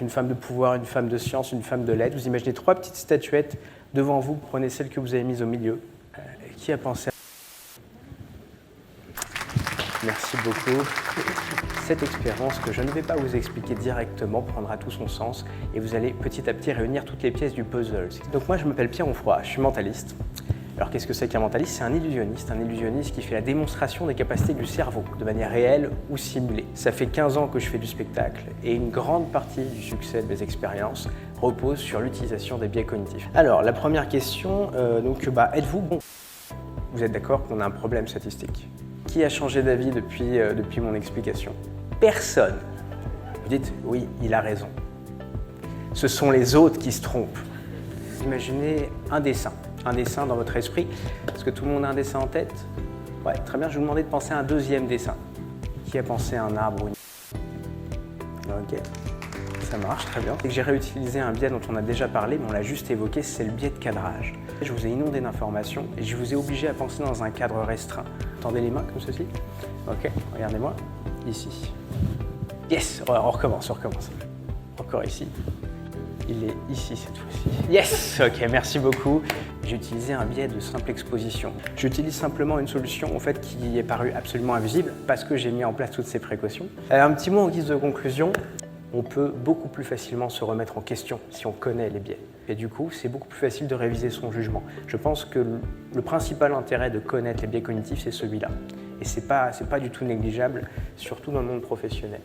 Une femme de pouvoir, une femme de science, une femme de lettres. Vous imaginez 3 petites statuettes devant vous. Prenez celle que vous avez mise au milieu. Qui a pensé à... Merci beaucoup. Cette expérience que je ne vais pas vous expliquer directement prendra tout son sens et vous allez petit à petit réunir toutes les pièces du puzzle. Donc moi je m'appelle Pierre Onfroy, je suis mentaliste. Alors qu'est-ce que c'est qu'un mentaliste? C'est un illusionniste qui fait la démonstration des capacités du cerveau, de manière réelle ou simulée. Ça fait 15 ans que je fais du spectacle et une grande partie du succès de mes expériences repose sur l'utilisation des biais cognitifs. Alors la première question, êtes-vous bon? Vous êtes d'accord qu'on a un problème statistique? Qui a changé d'avis depuis mon explication? Personne. Vous dites, oui, il a raison. Ce sont les autres qui se trompent. Imaginez un dessin dans votre esprit. Est-ce que tout le monde a un dessin en tête? Ouais, très bien, je vais vous demander de penser à un deuxième dessin. Qui a pensé à un arbre ou une... Ok, ça marche, très bien. J'ai réutilisé un biais dont on a déjà parlé, mais on l'a juste évoqué, c'est le biais de cadrage. Je vous ai inondé d'informations et je vous ai obligé à penser dans un cadre restreint. Tendez les mains comme ceci. Ok, regardez-moi, ici. Yes, on recommence. Encore ici. Il est ici cette fois-ci. Yes, ok, merci beaucoup. J'ai utilisé un biais de simple exposition. J'utilise simplement une solution en fait, qui est parue absolument invisible parce que j'ai mis en place toutes ces précautions. Un petit mot en guise de conclusion. On peut beaucoup plus facilement se remettre en question si on connaît les biais. Et du coup, c'est beaucoup plus facile de réviser son jugement. Je pense que le principal intérêt de connaître les biais cognitifs, c'est celui-là. Et c'est pas du tout négligeable, surtout dans le monde professionnel.